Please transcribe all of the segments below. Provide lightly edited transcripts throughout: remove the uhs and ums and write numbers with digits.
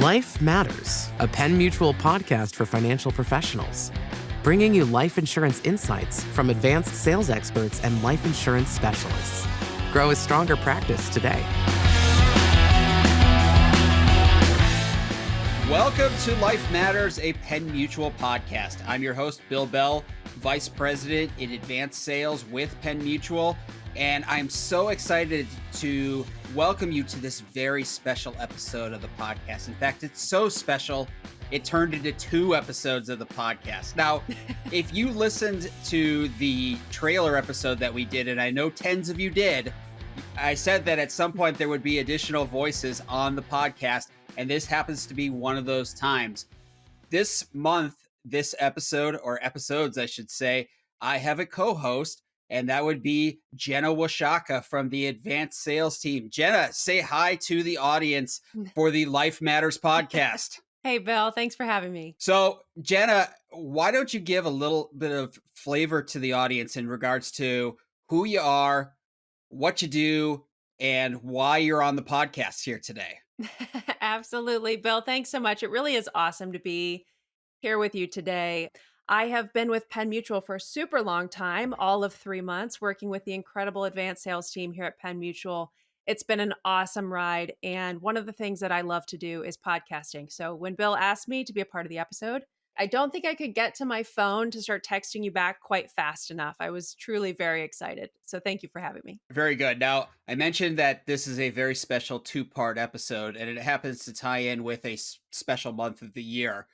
Life Matters, a Penn Mutual podcast for financial professionals, bringing you life insurance insights from advanced sales experts and life insurance specialists. Grow a stronger practice today. Welcome to Life Matters, a Penn Mutual podcast. I'm your host, Bill Bell, Vice President in Advanced Sales with Penn Mutual, and I'm so excited to welcome you to this very special episode of the podcast. In fact, it's so special, it turned into 2 episodes of the podcast. Now, if you listened to the trailer episode that we did, and I know tens of you did, I said that at some point there would be additional voices on the podcast, and this happens to be one of those times. This month, this episode, or episodes, I should say, I have a co-host, and that would be Jenna Washatka from the Advanced Sales team. Jenna, say hi to the audience for the Life Matters podcast. Hey, Bill, thanks for having me. So, Jenna, why don't you give a little bit of flavor to the audience in regards to who you are, what you do, and why you're on the podcast here today? Absolutely, Bill. Thanks so much. It really is awesome to be here with you today. I have been with Penn Mutual for a super long time, all of 3 months, working with the incredible advanced sales team here at Penn Mutual. It's been an awesome ride. And one of the things that I love to do is podcasting. So when Bill asked me to be a part of the episode, I don't think I could get to my phone to start texting you back quite fast enough. I was truly very excited. So thank you for having me. Very good. Now, I mentioned that this is a very special 2-part episode, and it happens to tie in with a special month of the year.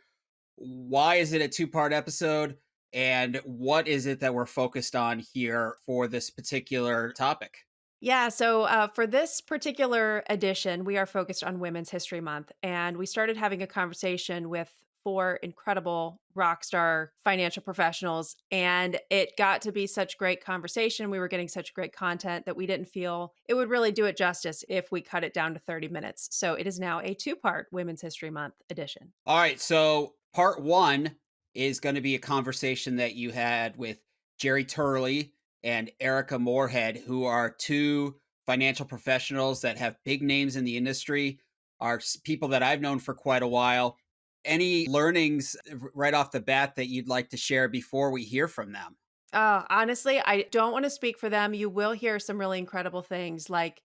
Why is it a 2-part episode, and what is it that we're focused on here for this particular topic? Yeah, so for this particular edition, we are focused on Women's History Month, and we started having a conversation with 4 incredible rock star financial professionals, and it got to be such great conversation. We were getting such great content that we didn't feel it would really do it justice if we cut it down to 30 minutes. So it is now a 2-part Women's History Month edition. All right, so part 1 is going to be a conversation that you had with Jeri Turley and Eryka Morehead, who are 2 financial professionals that have big names in the industry, are people that I've known for quite a while. Any learnings right off the bat that you'd like to share before we hear from them? Honestly, I don't want to speak for them. You will hear some really incredible things like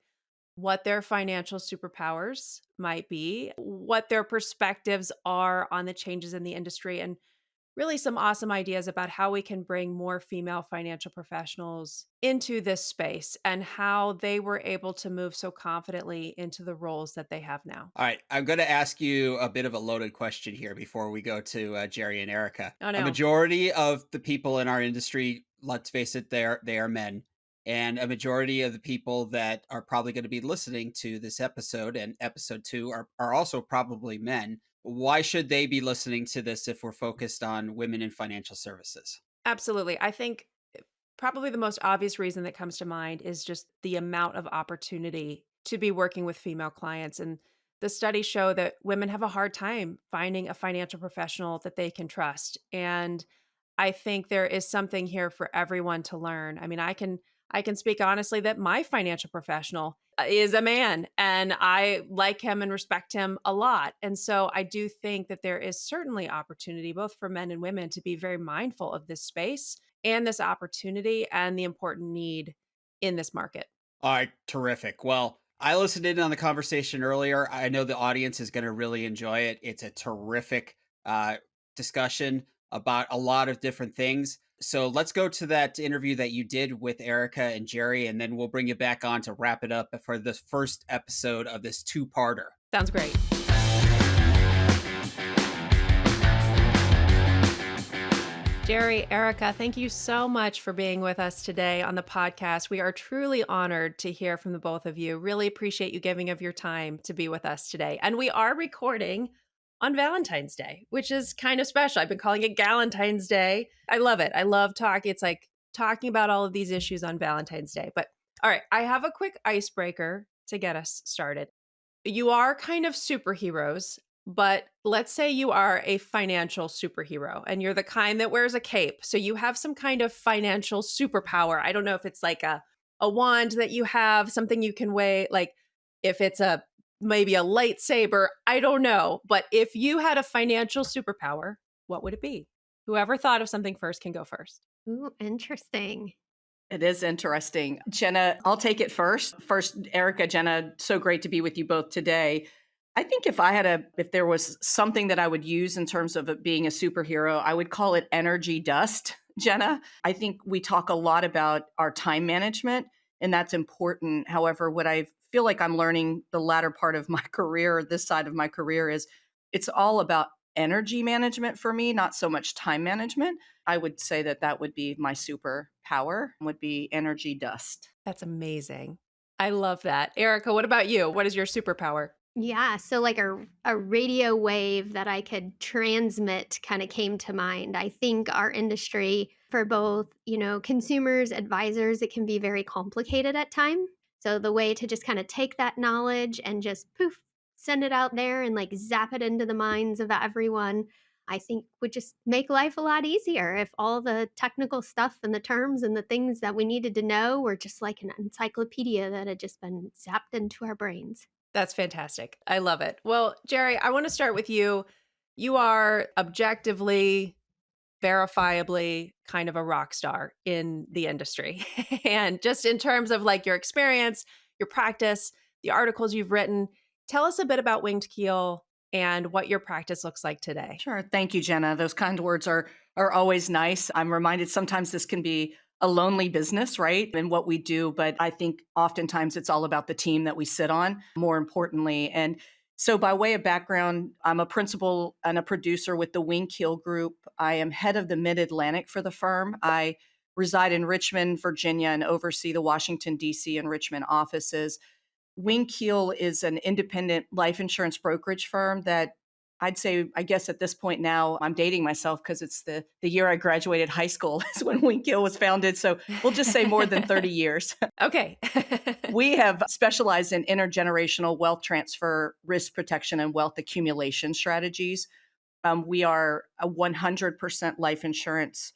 what their financial superpowers might be, what their perspectives are on the changes in the industry, and really some awesome ideas about how we can bring more female financial professionals into this space and how they were able to move so confidently into the roles that they have now. All right, I'm going to ask you a bit of a loaded question here before we go to Jeri and Eryka. Oh, no. A majority of the people in our industry, let's face it, they are men. And a majority of the people that are probably going to be listening to this episode and episode 2 are also probably men. Why should they be listening to this if we're focused on women in financial services? Absolutely. I think probably the most obvious reason that comes to mind is just the amount of opportunity to be working with female clients. And the studies show that women have a hard time finding a financial professional that they can trust. And I think there is something here for everyone to learn. I mean, I can speak honestly that my financial professional is a man, and I like him and respect him a lot. And so I do think that there is certainly opportunity both for men and women to be very mindful of this space and this opportunity and the important need in this market. All right, terrific. Well, I listened in on the conversation earlier. I know the audience is going to really enjoy it. It's a terrific discussion about a lot of different things. So let's go to that interview that you did with Eryka and Jeri, and then we'll bring you back on to wrap it up for the first episode of this 2-parter. Sounds great. Jeri, Eryka, thank you so much for being with us today on the podcast. We are truly honored to hear from the both of you. Really appreciate you giving of your time to be with us today. And we are recording on Valentine's Day, which is kind of special. I've been calling it Galentine's Day. I love it. I love talking. It's like talking about all of these issues on Valentine's Day. But all right, I have a quick icebreaker to get us started. You are kind of superheroes, but let's say you are a financial superhero and you're the kind that wears a cape. So you have some kind of financial superpower. I don't know if it's like a wand that you have, something you can weigh, like if it's a maybe a lightsaber. I don't know. But if you had a financial superpower, what would it be? Whoever thought of something first can go first. Ooh, interesting. It is interesting. Jenna, I'll take it first. First, Eryka, Jenna, so great to be with you both today. I think if there was something that I would use in terms of it being a superhero, I would call it energy dust, Jenna. I think we talk a lot about our time management, and that's important. However, what I feel like I'm learning the latter part of my career, this side of my career, is it's all about energy management for me, not so much time management. I would say that would be my superpower, would be energy dust. That's amazing. I love that. Eryka, what about you? What is your superpower? Yeah, so like a radio wave that I could transmit kind of came to mind. I think our industry for both, consumers, advisors, it can be very complicated at times. So the way to just kind of take that knowledge and just poof, send it out there and like zap it into the minds of everyone, I think would just make life a lot easier if all the technical stuff and the terms and the things that we needed to know were just like an encyclopedia that had just been zapped into our brains. That's fantastic. I love it. Well, Jeri, I want to start with you. You are objectively, verifiably kind of a rock star in the industry. And just in terms of like your experience, your practice, the articles you've written, tell us a bit about Winged Keel and what your practice looks like today. Sure. Thank you, Jenna. Those kind words are always nice. I'm reminded sometimes this can be a lonely business, right? And what we do, but I think oftentimes it's all about the team that we sit on, more importantly. And so by way of background, I'm a principal and a producer with the Winged Keel Group. I am head of the Mid-Atlantic for the firm. I reside in Richmond, Virginia, and oversee the Washington, D.C. and Richmond offices. Winged Keel is an independent life insurance brokerage firm that I'd say, I guess at this point now, I'm dating myself because it's the year I graduated high school is when Winged Keel was founded. So we'll just say more than 30 years. Okay. We have specialized in intergenerational wealth transfer, risk protection, and wealth accumulation strategies. We are a 100% life insurance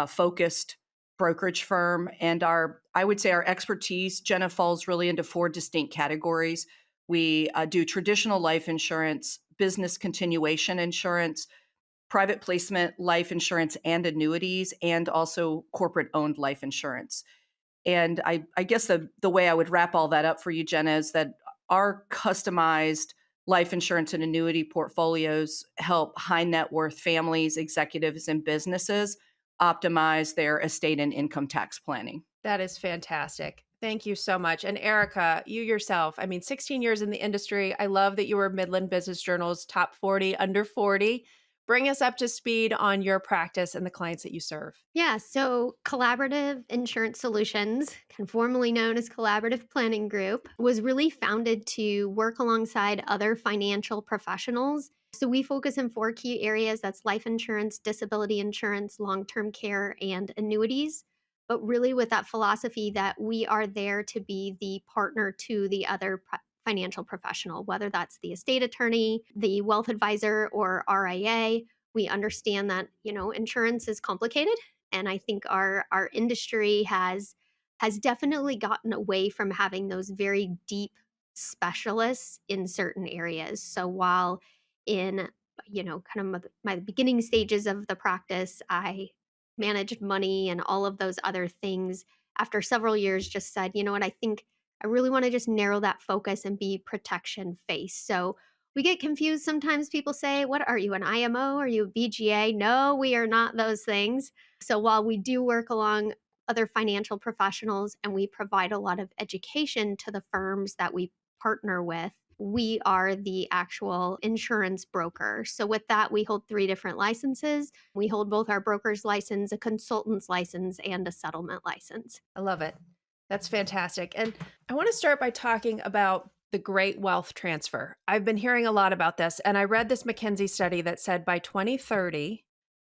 focused brokerage firm. And I would say our expertise, Jenna, falls really into four distinct categories. We do traditional life insurance, business continuation insurance, private placement life insurance and annuities, and also corporate owned life insurance. And I guess the way I would wrap all that up for you, Jenna, is that our customized life insurance and annuity portfolios help high net worth families, executives, and businesses optimize their estate and income tax planning. That is fantastic. Thank you so much. And Eryka, you yourself, 16 years in the industry. I love that you were Midland Business Journal's top 40 under 40. Bring us up to speed on your practice and the clients that you serve. Yeah, so Collaborative Insurance Solutions, kind of formerly known as Collaborative Planning Group, was really founded to work alongside other financial professionals. So we focus in four key areas. That's life insurance, disability insurance, long-term care, and annuities. But really with that philosophy that we are there to be the partner to the other financial professional, whether that's the estate attorney, the wealth advisor, or RIA. We understand that, insurance is complicated. And I think our industry has definitely gotten away from having those very deep specialists in certain areas. So while in, kind of my beginning stages of the practice, I managed money and all of those other things, after several years just said, you know what, I think I really want to just narrow that focus and be protection face. So we get confused sometimes. People say, what are you, an IMO? Are you a BGA? No, we are not those things. So while we do work along other financial professionals and we provide a lot of education to the firms that we partner with, we are the actual insurance broker. So with that, we hold 3 different licenses. We hold both our broker's license, a consultant's license, and a settlement license. I love it. That's fantastic. And I want to start by talking about the great wealth transfer. I've been hearing a lot about this, and I read this McKinsey study that said by 2030,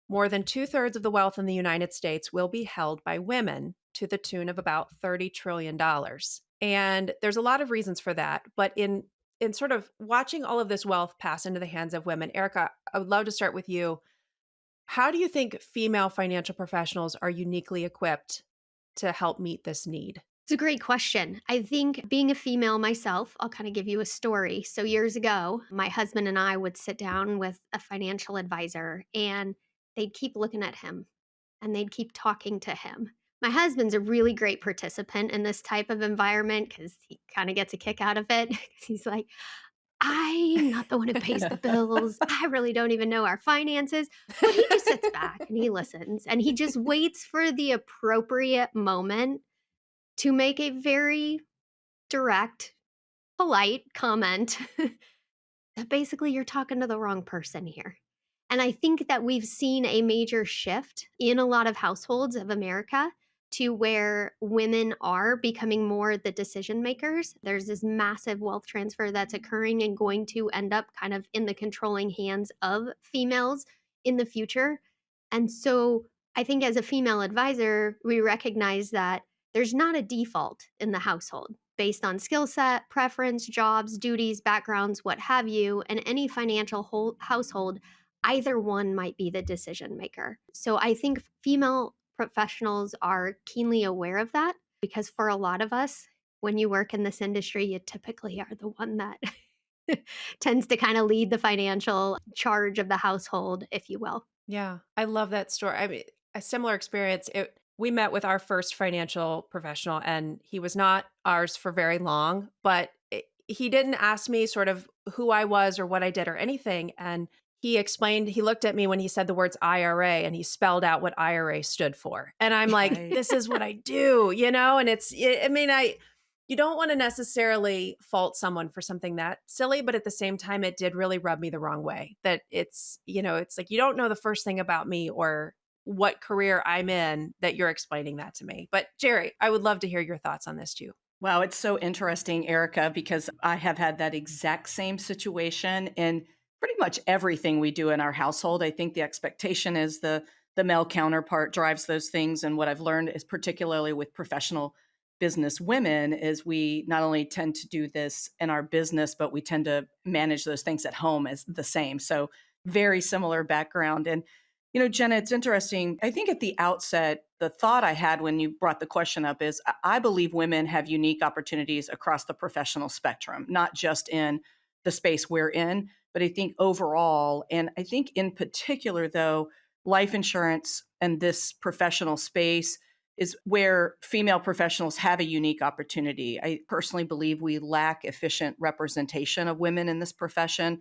more than 2/3 of the wealth in the United States will be held by women to the tune of about $30 trillion. And there's a lot of reasons for that. But in sort of watching all of this wealth pass into the hands of women, Eryka, I would love to start with you. How do you think female financial professionals are uniquely equipped to help meet this need? It's a great question. I think being a female myself, I'll kind of give you a story. So, years ago, my husband and I would sit down with a financial advisor and they'd keep looking at him and they'd keep talking to him. My husband's a really great participant in this type of environment because he kind of gets a kick out of it. 'Cause he's like, I'm not the one who pays the bills. I really don't even know our finances. But he just sits back and he listens and he just waits for the appropriate moment to make a very direct, polite comment that basically you're talking to the wrong person here. And I think that we've seen a major shift in a lot of households of America to where women are becoming more the decision makers. There's this massive wealth transfer that's occurring and going to end up kind of in the controlling hands of females in the future. And so I think as a female advisor, we recognize that there's not a default in the household based on skill set, preference, jobs, duties, backgrounds, what have you. And any financial household, either one might be the decision maker. So I think female professionals are keenly aware of that because for a lot of us, when you work in this industry, you typically are the one that tends to kind of lead the financial charge of the household, if you will. Yeah, I love that story. I mean, a similar experience. We met with our first financial professional, and he was not ours for very long, but he didn't ask me sort of who I was or what I did or anything. And he explained, he looked at me when he said the words IRA and he spelled out what IRA stood for. And I'm like, Right. this is what I do, And you don't want to necessarily fault someone for something that silly, but at the same time, it did really rub me the wrong way that it's like, you don't know the first thing about me or what career I'm in that you're explaining that to me. But Jeri, I would love to hear your thoughts on this too. Wow, it's so interesting, Eryka, because I have had that exact same situation in pretty much everything we do in our household. I think the expectation is the male counterpart drives those things. And what I've learned is particularly with professional business women is we not only tend to do this in our business, but we tend to manage those things at home as the same. So very similar background. And Jenna, it's interesting. I think at the outset, the thought I had when you brought the question up is I believe women have unique opportunities across the professional spectrum, not just in the space we're in, but I think overall. And I think in particular, though, life insurance and this professional space is where female professionals have a unique opportunity. I personally believe we lack efficient representation of women in this profession,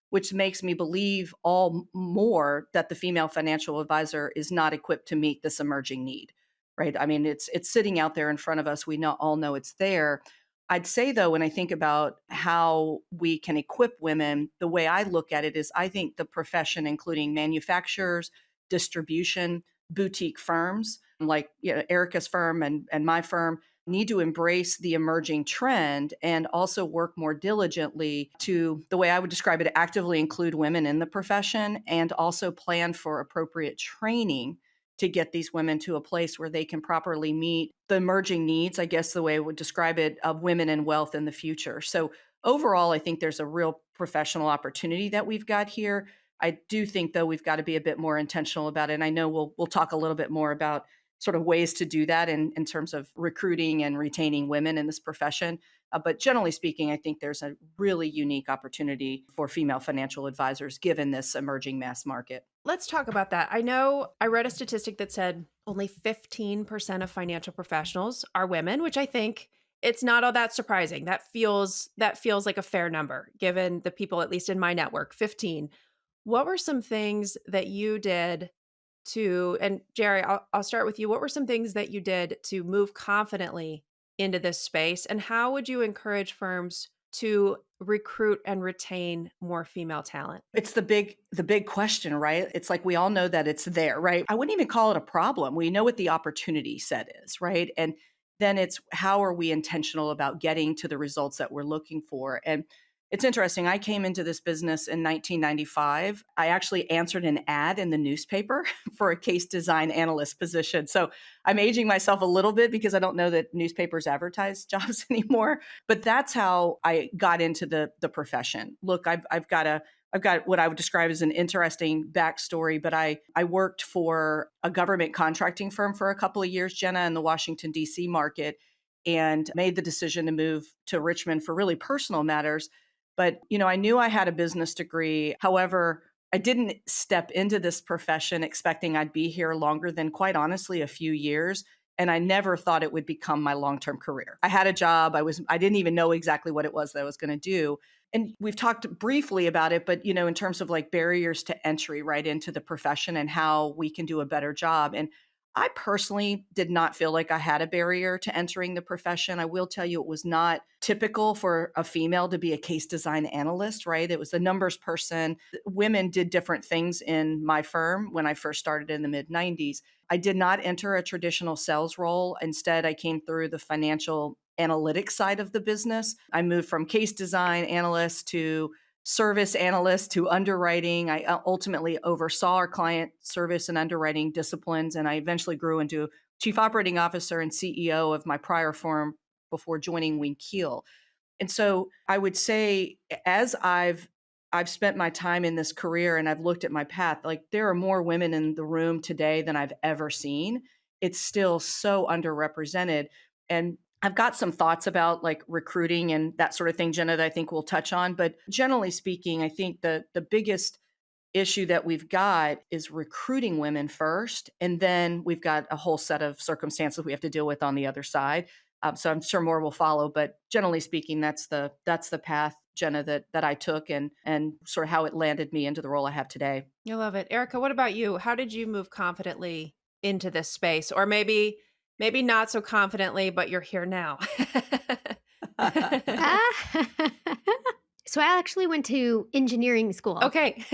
which makes me believe all more that the female financial advisor is not equipped to meet this emerging need, right? I mean, it's sitting out there in front of us. We all know it's there. I'd say, though, when I think about how we can equip women, the way I look at it is I think the profession, including manufacturers, distribution, boutique firms like Eryka's firm and my firm, need to embrace the emerging trend and also work more diligently to, the way I would describe it, actively include women in the profession and also plan for appropriate training to get these women to a place where they can properly meet the emerging needs, I guess the way I would describe it, of women and wealth in the future. So overall, I think there's a real professional opportunity that we've got here. I do think, though, we've got to be a bit more intentional about it. And I know we'll talk a little bit more about sort of ways to do that in terms of recruiting and retaining women in this profession. But generally speaking, I think there's a really unique opportunity for female financial advisors given this emerging mass market. Let's talk about that. I know I read a statistic that said only 15% of financial professionals are women, which I think it's not all that surprising. That feels like a fair number given the people, at least in my network, 15. What were some things that you did and Jeri, I'll start with you. What were some things that you did to move confidently into this space? And how would you encourage firms to recruit and retain more female talent? It's the big question, right? It's like we all know that it's there, right? I wouldn't even call it a problem. We know what the opportunity set is, right? And then it's how are we intentional about getting to the results that we're looking for? And it's interesting. I came into this business in 1995. I actually answered an ad in the newspaper for a case design analyst position. So I'm aging myself a little bit because I don't know that newspapers advertise jobs anymore. But that's how I got into the profession. Look, I've got what I would describe as an interesting backstory, but I worked for a government contracting firm for a couple of years, Jenna, in the Washington, D.C. market. and made the decision to move to Richmond for really personal matters. But, I knew I had a business degree. However, I didn't step into this profession expecting I'd be here longer than, quite honestly, a few years. And I never thought it would become my long-term career. I had a job. I didn't even know exactly what it was that I was going to do. And we've talked briefly about it, but, in terms of like barriers to entry right into the profession and how we can do a better job. And I personally did not feel like I had a barrier to entering the profession. I will tell you, it was not typical for a female to be a case design analyst, right? It was the numbers person. Women did different things in my firm when I first started in the mid 90s. I did not enter a traditional sales role. Instead, I came through the financial analytics side of the business. I moved from case design analyst to service analyst to underwriting. I ultimately oversaw our client service and underwriting disciplines, and I eventually grew into chief operating officer and CEO of my prior firm before joining Winged Keel. And so I would say, as I've spent my time in this career and I've looked at my path, like there are more women in the room today than I've ever seen. It's still so underrepresented. And I've got some thoughts about like recruiting and that sort of thing, Jenna, that I think we'll touch on. But generally speaking, I think the biggest issue that we've got is recruiting women first. And then we've got a whole set of circumstances we have to deal with on the other side. So I'm sure more will follow. But generally speaking, that's the path, Jenna, that I took and sort of how it landed me into the role I have today. I love it. Eryka, what about you? How did you move confidently into this space? Or maybe not so confidently, but you're here now. So I actually went to engineering school. Okay.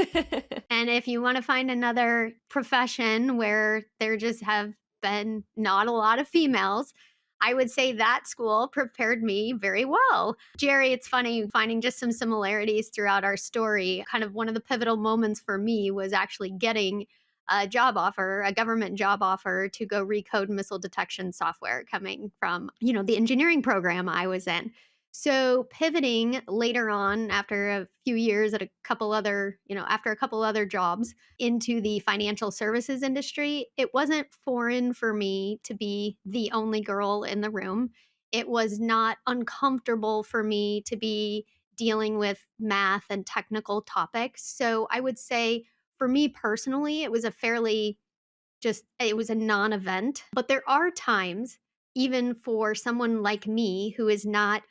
And if you want to find another profession where there just have been not a lot of females, I would say that school prepared me very well. Jeri, it's funny finding just some similarities throughout our story. Kind of one of the pivotal moments for me was actually getting a government job offer to go recode missile detection software coming from, the engineering program I was in. So pivoting later on after a few years at after a couple other jobs into the financial services industry, it wasn't foreign for me to be the only girl in the room. It was not uncomfortable for me to be dealing with math and technical topics. So I would say for me personally, it was it was a non-event. But there are times, even for someone like me who is not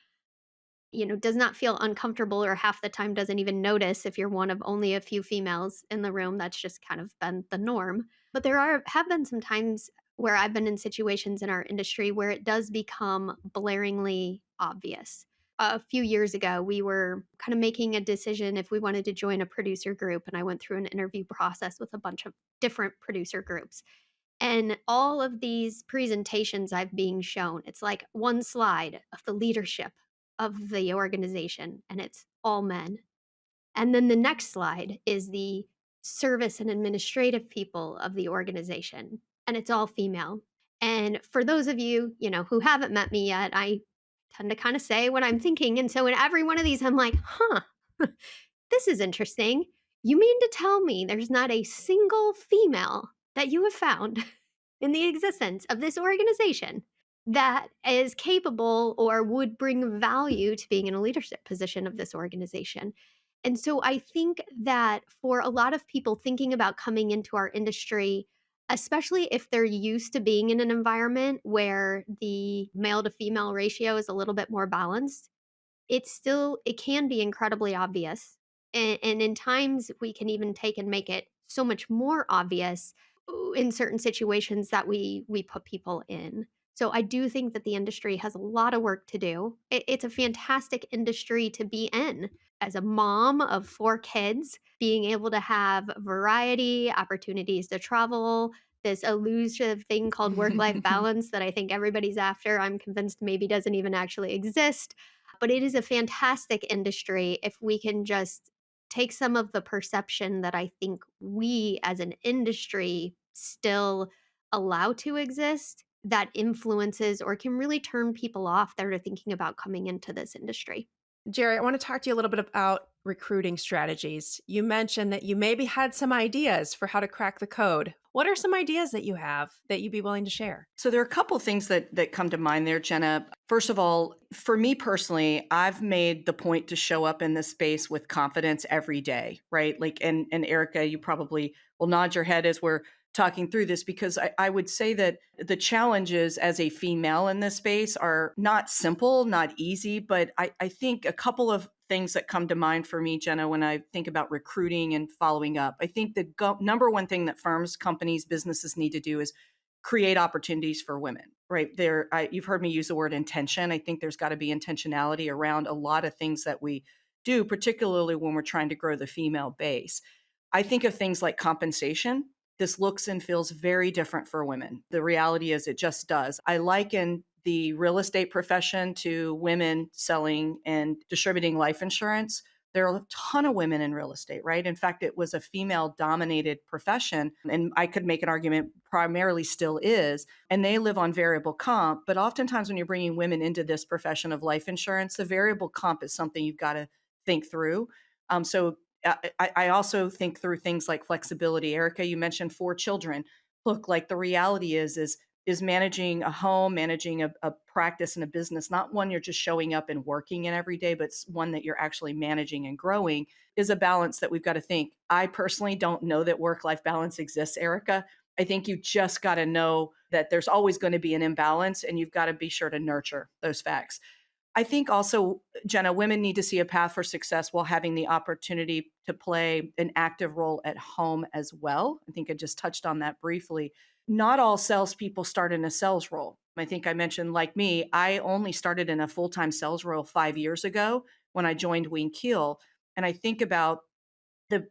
does not feel uncomfortable or half the time doesn't even notice if you're one of only a few females in the room. That's just kind of been the norm. But have been some times where I've been in situations in our industry where it does become blaringly obvious. A few years ago, we were kind of making a decision if we wanted to join a producer group, and I went through an interview process with a bunch of different producer groups. And all of these presentations I've being shown, it's like one slide of the leadership of the organization, and it's all men. And then the next slide is the service and administrative people of the organization, and it's all female. And for those of you, who haven't met me yet, I tend to kind of say what I'm thinking. And so in every one of these, I'm like, this is interesting. You mean to tell me there's not a single female that you have found in the existence of this organization that is capable or would bring value to being in a leadership position of this organization? And so I think that for a lot of people thinking about coming into our industry, especially if they're used to being in an environment where the male to female ratio is a little bit more balanced, it can be incredibly obvious. And in times we can even take and make it so much more obvious in certain situations that we put people in. So I do think that the industry has a lot of work to do. It's a fantastic industry to be in. As a mom of 4 kids, being able to have variety, opportunities to travel, this elusive thing called work-life balance that I think everybody's after, I'm convinced maybe doesn't even actually exist. But it is a fantastic industry if we can just take some of the perception that I think we as an industry still allow to exist that influences or can really turn people off that are thinking about coming into this industry. Jeri, I want to talk to you a little bit about recruiting strategies. You mentioned that you maybe had some ideas for how to crack the code. What are some ideas that you have that you'd be willing to share? So there are a couple things that come to mind there, Jenna. First of all, for me personally, I've made the point to show up in this space with confidence every day, right? Like, and Eryka, you probably will nod your head as we're talking through this, because I would say that the challenges as a female in this space are not simple, not easy, but I think a couple of things that come to mind for me, Jenna, when I think about recruiting and following up. I think the number one thing that firms, companies, businesses need to do is create opportunities for women, right? You've heard me use the word intention. I think there's got to be intentionality around a lot of things that we do, particularly when we're trying to grow the female base. I think of things like compensation. This looks and feels very different for women. The reality is it just does. I liken the real estate profession to women selling and distributing life insurance. There are a ton of women in real estate, right? In fact, it was a female dominated profession. And I could make an argument primarily still is. And they live on variable comp. But oftentimes when you're bringing women into this profession of life insurance, the variable comp is something you've got to think through. So I also think through things like flexibility. Eryka, you mentioned 4 children. Look, like the reality is managing a home, managing a practice and a business, not one you're just showing up and working in every day, but one that you're actually managing and growing, is a balance that we've got to think. I personally don't know that work-life balance exists, Eryka. I think you just got to know that there's always going to be an imbalance, and you've got to be sure to nurture those facts. I think also, Jenna, women need to see a path for success while having the opportunity to play an active role at home as well. I think I just touched on that briefly. Not all salespeople start in a sales role. I think I mentioned, like me, I only started in a full-time sales role 5 years ago when I joined Winged Keel. And I think about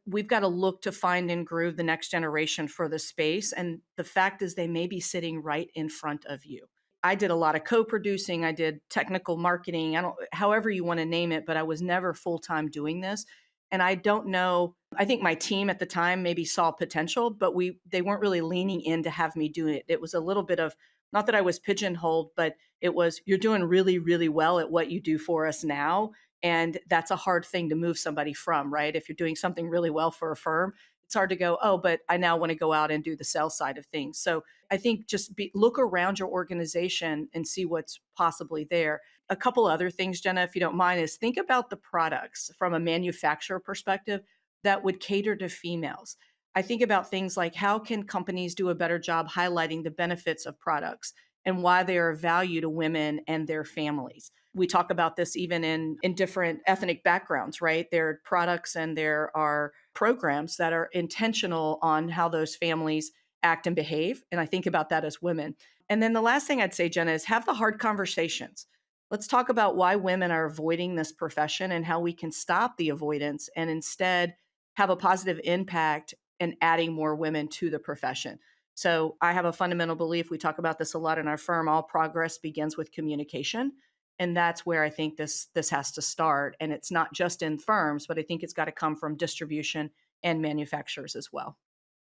we've got to look to find and groove the next generation for the space. And the fact is they may be sitting right in front of you. I did a lot of co-producing. I did technical marketing. However you want to name it, but I was never full-time doing this. And I don't know, I think my team at the time maybe saw potential, but they weren't really leaning in to have me do it. It was a little bit of, not that I was pigeonholed, but it was, you're doing really, really well at what you do for us now. And that's a hard thing to move somebody from, right? If you're doing something really well for a firm, it's hard to go, oh, but I now want to go out and do the sales side of things. So I think just look around your organization and see what's possibly there. A couple other things, Jenna, if you don't mind, is think about the products from a manufacturer perspective that would cater to females. I think about things like, how can companies do a better job highlighting the benefits of products and why they are of value to women and their families. We talk about this even in different ethnic backgrounds, right? There are products and there are programs that are intentional on how those families act and behave. And I think about that as women. And then the last thing I'd say, Jenna, is have the hard conversations. Let's talk about why women are avoiding this profession and how we can stop the avoidance and instead have a positive impact in adding more women to the profession. So I have a fundamental belief, we talk about this a lot in our firm, all progress begins with communication. And that's where I think this has to start. And it's not just in firms, but I think it's got to come from distribution and manufacturers as well.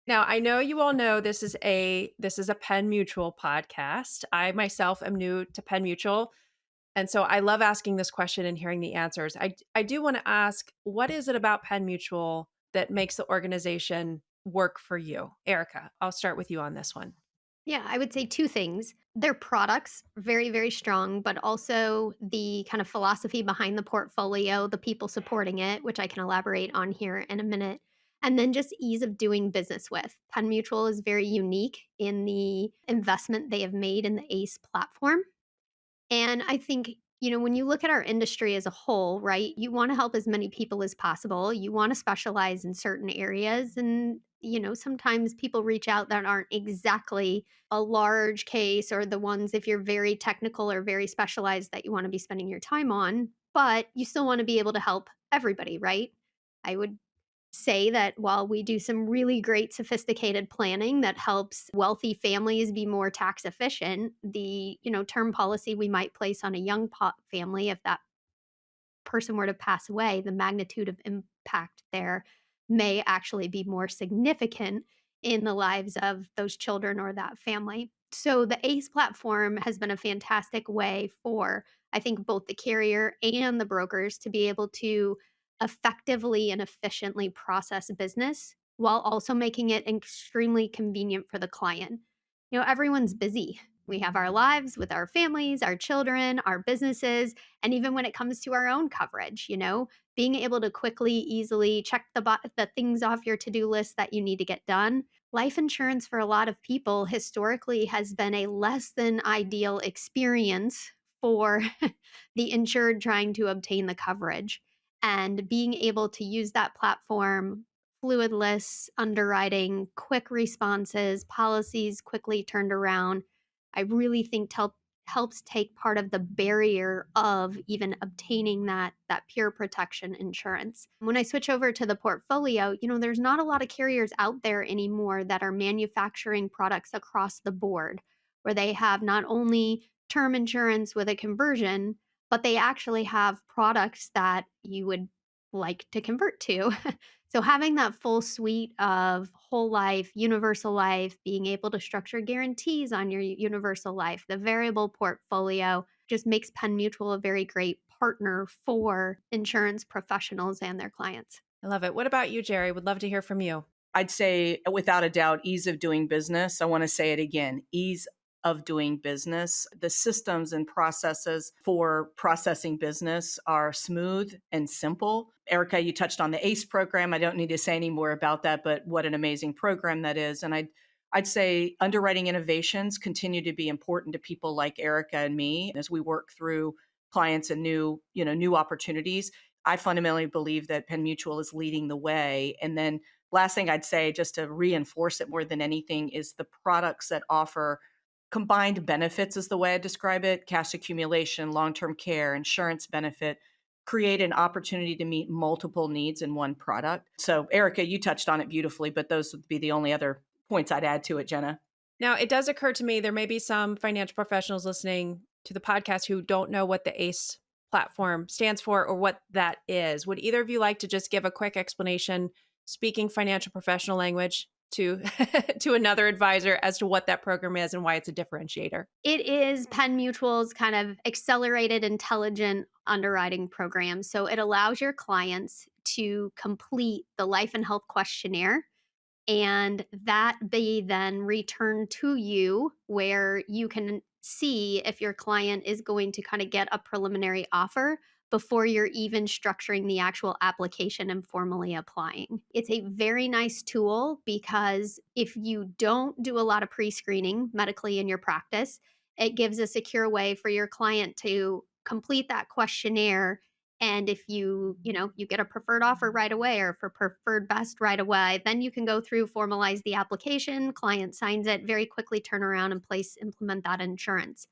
Now, I know you all know this is a Penn Mutual podcast. I myself am new to Penn Mutual. And so I love asking this question and hearing the answers. I do want to ask, what is it about Penn Mutual that makes the organization work for you? Eryka, I'll start with you on this one. Yeah, I would say 2 things. Their products, very, very strong, but also the kind of philosophy behind the portfolio, the people supporting it, which I can elaborate on here in a minute. And then just ease of doing business with. Penn Mutual is very unique in the investment they have made in the ACE platform. And I think, when you look at our industry as a whole, right, you want to help as many people as possible. You want to specialize in certain areas. And, sometimes people reach out that aren't exactly a large case or the ones, if you're very technical or very specialized, that you want to be spending your time on. But you still want to be able to help everybody, right? I would say that while we do some really great sophisticated planning that helps wealthy families be more tax efficient, the term policy we might place on a young family, if that person were to pass away, the magnitude of impact there may actually be more significant in the lives of those children or that family. So the ACE platform has been a fantastic way for, I think, both the carrier and the brokers to be able to effectively and efficiently process business while also making it extremely convenient for the client. Everyone's busy. We have our lives with our families, our children, our businesses, and even when it comes to our own coverage, being able to quickly, easily check the things off your to-do list that you need to get done. Life insurance for a lot of people historically has been a less than ideal experience for the insured trying to obtain the coverage. And being able to use that platform, fluidless underwriting, quick responses, policies quickly turned around, I really think helps take part of the barrier of even obtaining that pure protection insurance. When I switch over to the portfolio, there's not a lot of carriers out there anymore that are manufacturing products across the board where they have not only term insurance with a conversion, but they actually have products that you would like to convert to. So having that full suite of whole life, universal life, being able to structure guarantees on your universal life, the variable portfolio just makes Penn Mutual a very great partner for insurance professionals and their clients. I love it. What about you, Jeri? Would love to hear from you. I'd say, without a doubt, ease of doing business. I want to say it again, ease of doing business. The systems and processes for processing business are smooth and simple. Eryka, you touched on the ACE program. I don't need to say any more about that, but what an amazing program that is. And I'd say underwriting innovations continue to be important to people like Eryka and me as we work through clients and new opportunities. I fundamentally believe that Penn Mutual is leading the way. And then last thing I'd say, just to reinforce it more than anything, is the products that offer combined benefits is the way I describe it: cash accumulation, long-term care, insurance benefit, create an opportunity to meet multiple needs in one product. So Eryka, you touched on it beautifully, but those would be the only other points I'd add to it, Jenna. Now, it does occur to me there may be some financial professionals listening to the podcast who don't know what the ACE platform stands for or what that is. Would either of you like to just give a quick explanation, speaking financial professional language, to to another advisor as to what that program is and why it's a differentiator? It is Penn Mutual's kind of accelerated intelligent underwriting program. So it allows your clients to complete the life and health questionnaire, and that be then returned to you where you can see if your client is going to kind of get a preliminary offer before you're even structuring the actual application and formally applying. It's a very nice tool because if you don't do a lot of pre-screening medically in your practice, it gives a secure way for your client to complete that questionnaire. And if you get a preferred offer right away or for preferred best right away, then you can go through, formalize the application, client signs it, very quickly turn around and implement that insurance.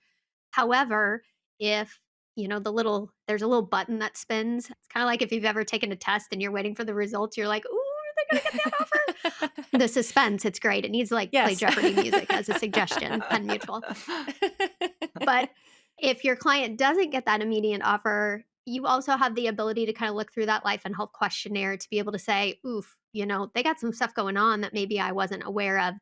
However, if there's a little button that spins. It's kind of like if you've ever taken a test and you're waiting for the results, you're like, ooh, are they going to get that offer? The suspense, it's great. It needs to play Jeopardy music as a suggestion, Penn Mutual. But if your client doesn't get that immediate offer, you also have the ability to kind of look through that life and health questionnaire to be able to say, oof, they got some stuff going on that maybe I wasn't aware of.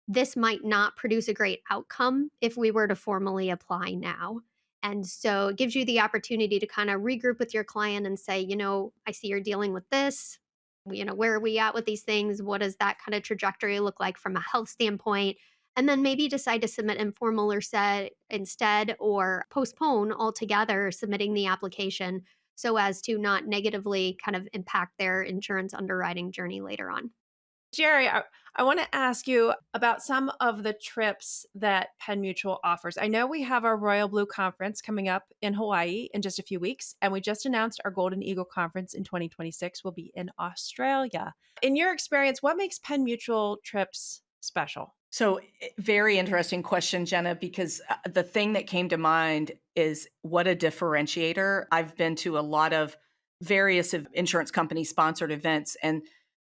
This might not produce a great outcome if we were to formally apply now. And so it gives you the opportunity to kind of regroup with your client and say, I see you're dealing with this. Where are we at with these things? What does that kind of trajectory look like from a health standpoint? And then maybe decide to submit informal or set instead, or postpone altogether submitting the application so as to not negatively kind of impact their insurance underwriting journey later on. Jeri, I want to ask you about some of the trips that Penn Mutual offers. I know we have our Royal Blue Conference coming up in Hawaii in just a few weeks, and we just announced our Golden Eagle Conference in 2026 will be in Australia. In your experience, what makes Penn Mutual trips special? So very interesting question, Jenna, because the thing that came to mind is what a differentiator. I've been to a lot of various insurance company sponsored events, and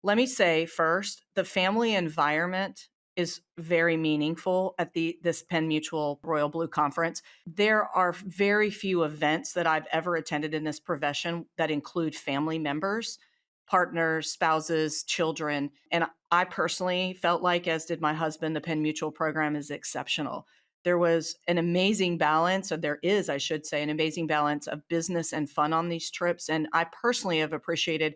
let me say first, the family environment is very meaningful at this Penn Mutual Royal Blue Conference. There are very few events that I've ever attended in this profession that include family members, partners, spouses, children. And I personally felt like, as did my husband, the Penn Mutual program is exceptional. There was an amazing balance, or there is, I should say, an amazing balance of business and fun on these trips. And I personally have appreciated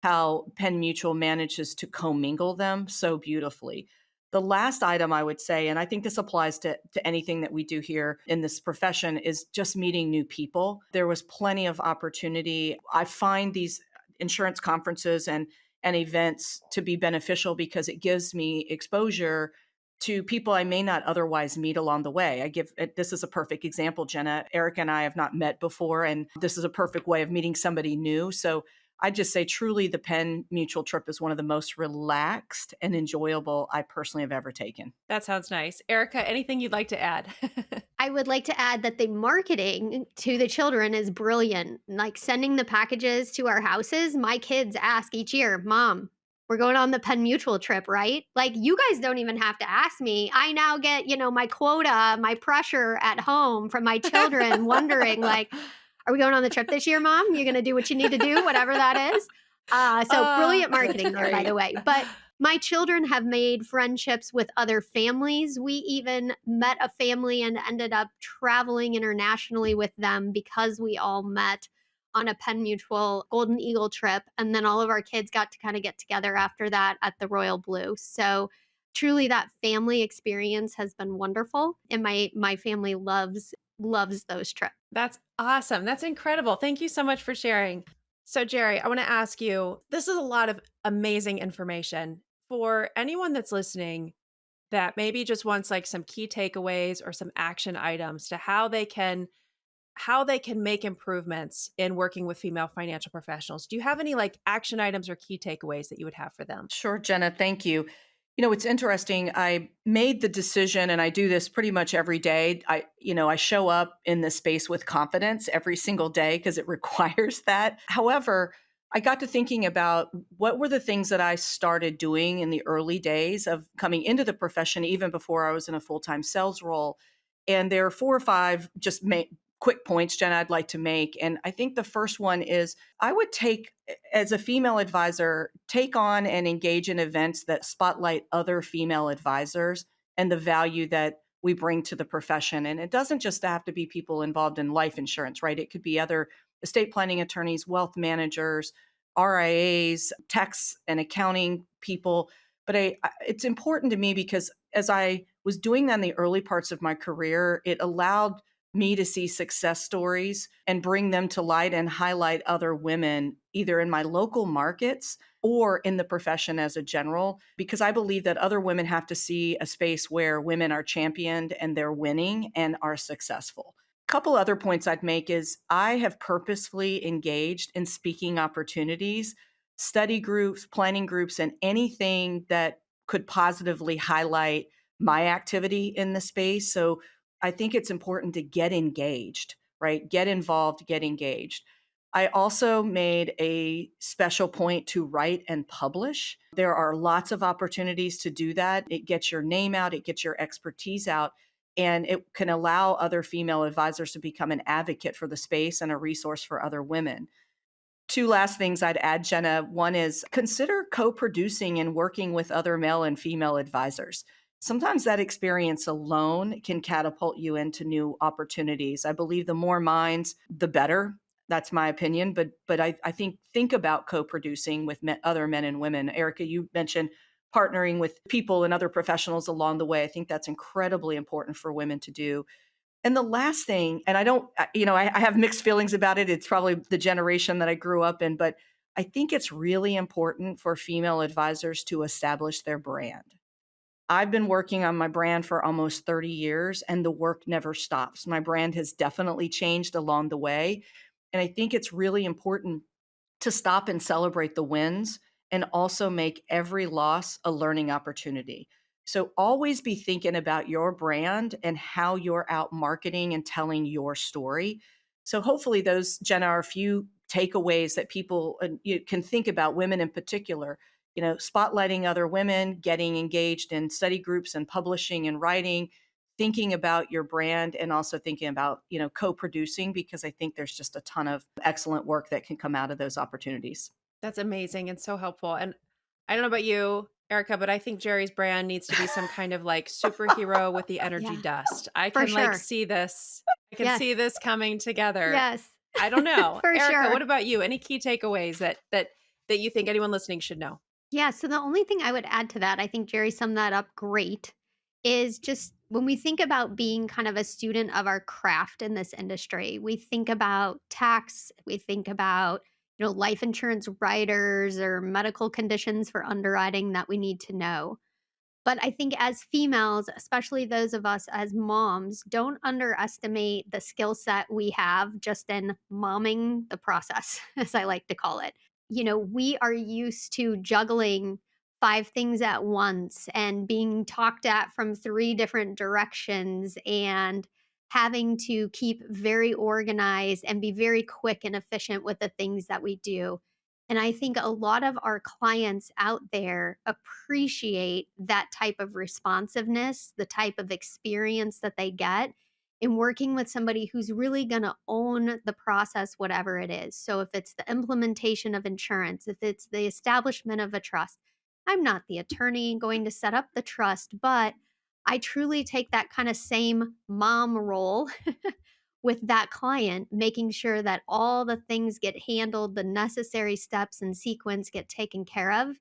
how Penn Mutual manages to commingle them so beautifully. The last item I would say, and I think this applies to anything that we do here in this profession, is just meeting new people. There was plenty of opportunity. I find these insurance conferences and events to be beneficial because it gives me exposure to people I may not otherwise meet along the way. This is a perfect example, Jenna. Eryka and I have not met before, and this is a perfect way of meeting somebody new. So I just say truly the Penn Mutual trip is one of the most relaxed and enjoyable I personally have ever taken. That sounds nice. Eryka, anything you'd like to add? I would like to add that the marketing to the children is brilliant. Like sending the packages to our houses, my kids ask each year, Mom, we're going on the Penn Mutual trip, right? Like, you guys don't even have to ask me. I now get, my quota, my pressure at home from my children wondering, like, are we going on the trip this year, Mom? You're going to do what you need to do, whatever that is. So brilliant marketing there, by the way. But my children have made friendships with other families. We even met a family and ended up traveling internationally with them because we all met on a Penn Mutual Golden Eagle trip. And then all of our kids got to kind of get together after that at the Royal Blue. So truly that family experience has been wonderful. And my family loves those trips. That's awesome. That's incredible. Thank you so much for sharing. So, Jeri, I want to ask you, this is a lot of amazing information. For anyone that's listening that maybe just wants like some key takeaways or some action items to how they can make improvements in working with female financial professionals, do you have any like action items or key takeaways that you would have for them? Sure, Jenna, thank you. It's interesting. I made the decision, and I do this pretty much every day. I show up in this space with confidence every single day because it requires that. However, I got to thinking about what were the things that I started doing in the early days of coming into the profession, even before I was in a full-time sales role. And there are 4 or 5 just quick points, Jenna, I'd like to make. And I think the first one is I would as a female advisor, take on and engage in events that spotlight other female advisors and the value that we bring to the profession. And it doesn't just have to be people involved in life insurance, right? It could be other estate planning attorneys, wealth managers, RIAs, tax and accounting people. But it's important to me because as I was doing that in the early parts of my career, it allowed me to see success stories and bring them to light and highlight other women, either in my local markets or in the profession as a general, because I believe that other women have to see a space where women are championed and they're winning and are successful. A couple other points I'd make is I have purposefully engaged in speaking opportunities, study groups, planning groups, and anything that could positively highlight my activity in the space. So I think it's important to get engaged, right? Get involved, get engaged. I also made a special point to write and publish. There are lots of opportunities to do that. It gets your name out, it gets your expertise out, and it can allow other female advisors to become an advocate for the space and a resource for other women. 2 last things I'd add, Jenna. One is consider co-producing and working with other male and female advisors. Sometimes that experience alone can catapult you into new opportunities. I believe the more minds, the better. That's my opinion. But I think about co-producing with other men and women. Eryka, you mentioned partnering with people and other professionals along the way. I think that's incredibly important for women to do. And the last thing, and I have mixed feelings about it. It's probably the generation that I grew up in, but I think it's really important for female advisors to establish their brand. I've been working on my brand for almost 30 years, and the work never stops. My brand has definitely changed along the way. And I think it's really important to stop and celebrate the wins and also make every loss a learning opportunity. So always be thinking about your brand and how you're out marketing and telling your story. So hopefully those, Jenna, are a few takeaways that people can think about, women in particular, spotlighting other women, getting engaged in study groups and publishing and writing, thinking about your brand, and also thinking about, co-producing, because I think there's just a ton of excellent work that can come out of those opportunities. That's amazing and so helpful. And I don't know about you, Eryka, but I think Jeri's brand needs to be some kind of like superhero with the energy Yeah, dust. I for can like sure. see this. I can Yes. see this coming together. Yes. I don't know. For Eryka, sure. what about you? Any key takeaways that you think anyone listening should know? Yeah, so the only thing I would add to that, I think Jerry summed that up great, is just when we think about being kind of a student of our craft in this industry, we think about tax, we think about, life insurance riders or medical conditions for underwriting that we need to know. But I think as females, especially those of us as moms, don't underestimate the skill set we have just in momming the process, as I like to call it. We are used to juggling five things at once and being talked at from three different directions and having to keep very organized and be very quick and efficient with the things that we do. And I think a lot of our clients out there appreciate that type of responsiveness, the type of experience that they get in working with somebody who's really going to own the process, whatever it is. So, if it's the implementation of insurance, if it's the establishment of a trust, I'm not the attorney going to set up the trust, but I truly take that kind of same mom role with that client, making sure that all the things get handled, the necessary steps and sequence get taken care of.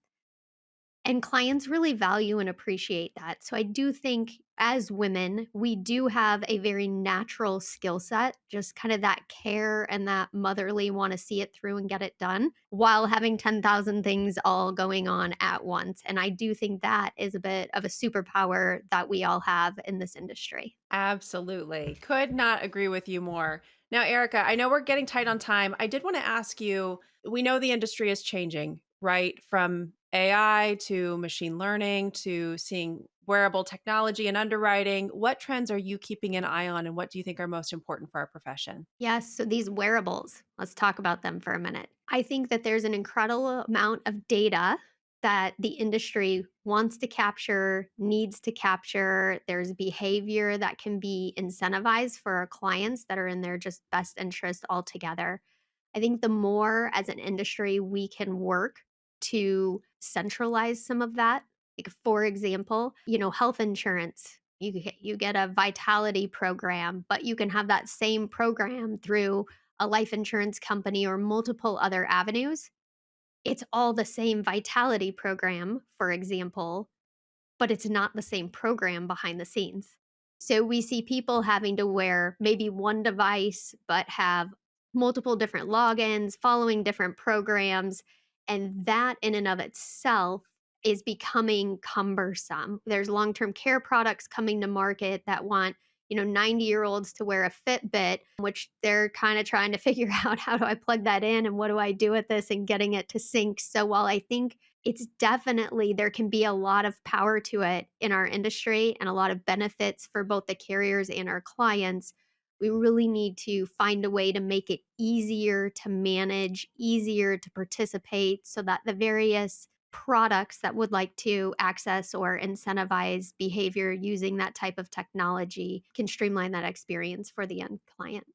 And clients really value and appreciate that. So I do think as women, we do have a very natural skill set, just kind of that care and that motherly want to see it through and get it done while having 10,000 things all going on at once. And I do think that is a bit of a superpower that we all have in this industry. Absolutely. Could not agree with you more. Now, Eryka, I know we're getting tight on time. I did want to ask you, we know the industry is changing, right? From AI to machine learning to seeing wearable technology and underwriting. What trends are you keeping an eye on and what do you think are most important for our profession? Yes. So these wearables, let's talk about them for a minute. I think that there's an incredible amount of data that the industry wants to capture, needs to capture. There's behavior that can be incentivized for our clients that are in their just best interest altogether. I think the more as an industry we can work to centralize some of that, like for example, health insurance. You get a vitality program, but you can have that same program through a life insurance company or multiple other avenues. It's all the same vitality program, for example, but it's not the same program behind the scenes. So we see people having to wear maybe one device, but have multiple different logins, following different programs. And that in and of itself is becoming cumbersome. There's long term care products coming to market that want 90-year-olds to wear a Fitbit, which they're kind of trying to figure out how do I plug that in and what do I do with this and getting it to sync. So while I think it's definitely there can be a lot of power to it in our industry and a lot of benefits for both the carriers and our clients. We really need to find a way to make it easier to manage, easier to participate so that the various products that would like to access or incentivize behavior using that type of technology can streamline that experience for the end client.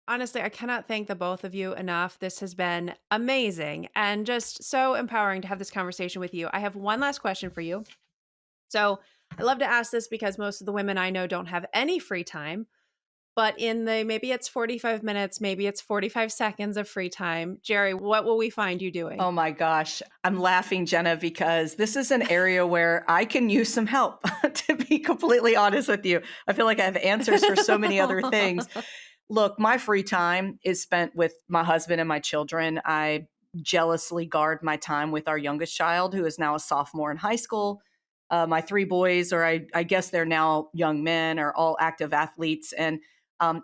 Honestly, I cannot thank the both of you enough. This has been amazing and just so empowering to have this conversation with you. I have one last question for you. So I love to ask this because most of the women I know don't have any free time. But in the maybe it's 45 minutes, maybe it's 45 seconds of free time. Jeri, what will we find you doing? Oh my gosh. I'm laughing, Jenna, because this is an area where I can use some help, to be completely honest with you. I feel like I have answers for so many other things. Look, my free time is spent with my husband and my children. I jealously guard my time with our youngest child, who is now a sophomore in high school. My three boys, or I guess they're now young men, are all active athletes. And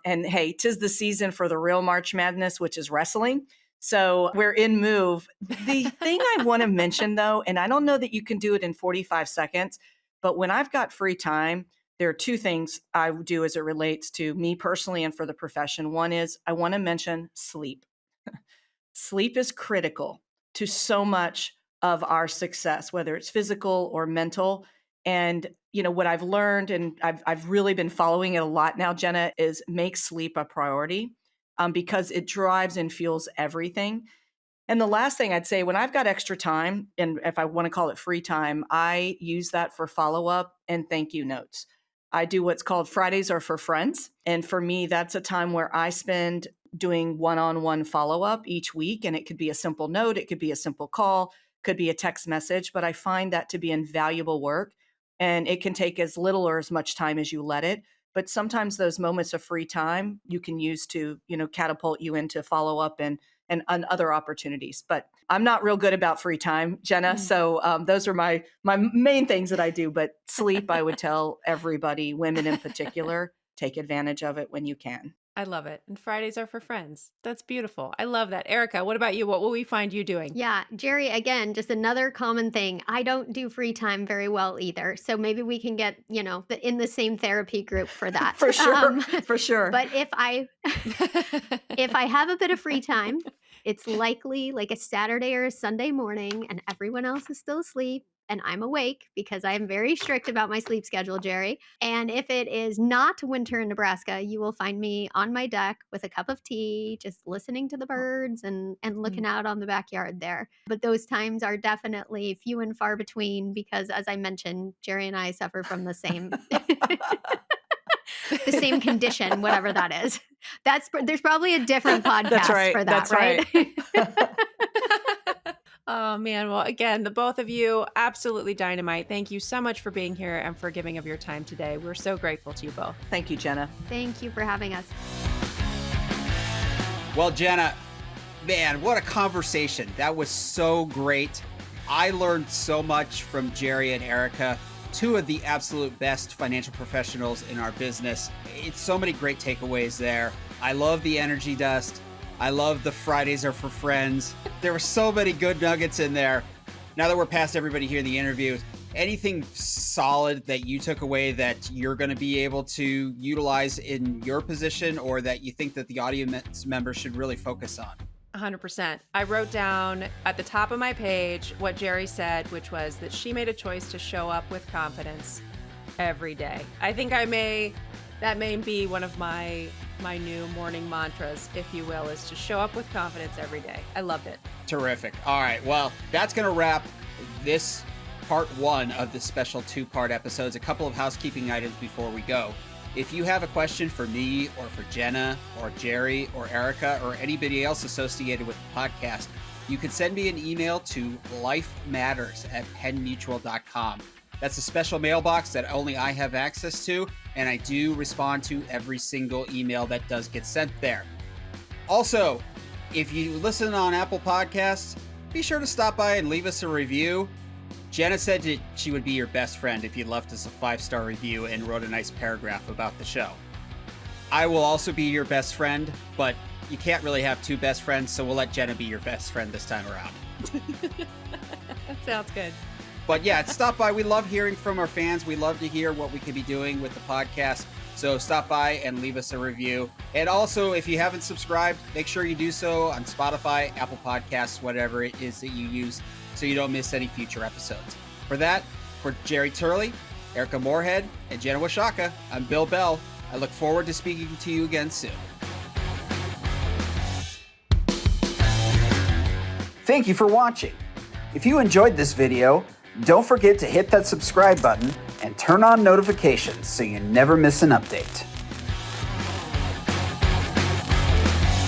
hey, 'tis the season for the real March Madness, which is wrestling. So we're in move. The thing I want to mention, though, and I don't know that you can do it in 45 seconds, but when I've got free time, there are two things I do as it relates to me personally and for the profession. One is I want to mention sleep. Sleep is critical to so much of our success, whether it's physical or mental. And what I've learned, and I've really been following it a lot now, Jenna, is make sleep a priority, because it drives and fuels everything. And the last thing I'd say, when I've got extra time, and if I want to call it free time, I use that for follow-up and thank you notes. I do what's called Fridays are for friends. And for me, that's a time where I spend doing one-on-one follow-up each week. And it could be a simple note, it could be a simple call, could be a text message, but I find that to be invaluable work. And it can take as little or as much time as you let it. But sometimes those moments of free time you can use to, catapult you into follow-up and other opportunities. But I'm not real good about free time, Jenna. So those are my main things that I do. But sleep, I would tell everybody, women in particular, take advantage of it when you can. I love it. And Fridays are for friends. That's beautiful. I love that. Eryka, what about you? What will we find you doing? Yeah, Jeri, again, just another common thing. I don't do free time very well either. So maybe we can get, in the same therapy group for that. For sure. For sure. But if I have a bit of free time, it's likely like a Saturday or a Sunday morning and everyone else is still asleep and I'm awake because I am very strict about my sleep schedule, Jeri. And if it is not winter in Nebraska, you will find me on my deck with a cup of tea, just listening to the birds and looking out on the backyard there. But those times are definitely few and far between because, as I mentioned, Jeri and I suffer from the same the same condition, whatever that is. There's probably a different podcast for that, That's right? Oh, man. Well, again, the both of you, absolutely dynamite. Thank you so much for being here and for giving of your time today. We're so grateful to you both. Thank you, Jenna. Thank you for having us. Well, Jenna, man, what a conversation. That was so great. I learned so much from Jeri and Eryka, two of the absolute best financial professionals in our business. It's so many great takeaways there. I love the energy dust. I love the Fridays are for friends. There were so many good nuggets in there. Now that we're past everybody here in the interview, anything solid that you took away that you're going to be able to utilize in your position or that you think that the audience members should really focus on? 100%. I wrote down at the top of my page what Jeri said, which was that she made a choice to show up with confidence every day. I think that may be one of my new morning mantras, if you will, is to show up with confidence every day. I loved it. Terrific. All right. Well, that's going to wrap this part one of the special two-part episodes. A couple of housekeeping items before we go. If you have a question for me or for Jenna or Jeri or Eryka or anybody else associated with the podcast, you can send me an email to lifematters@pennmutual.com. That's a special mailbox that only I have access to, and I do respond to every single email that does get sent there. Also, if you listen on Apple Podcasts, be sure to stop by and leave us a review. Jenna said that she would be your best friend if you left us a 5-star review and wrote a nice paragraph about the show. I will also be your best friend, but you can't really have two best friends, so we'll let Jenna be your best friend this time around. That sounds good. But yeah, stop by. We love hearing from our fans. We love to hear what we could be doing with the podcast. So stop by and leave us a review. And also, if you haven't subscribed, make sure you do so on Spotify, Apple Podcasts, whatever it is that you use, so you don't miss any future episodes. For that, for Jeri Turley, Eryka Morehead, and Jenna Washatka, I'm Bill Bell. I look forward to speaking to you again soon. Thank you for watching. If you enjoyed this video, don't forget to hit that subscribe button and turn on notifications so you never miss an update.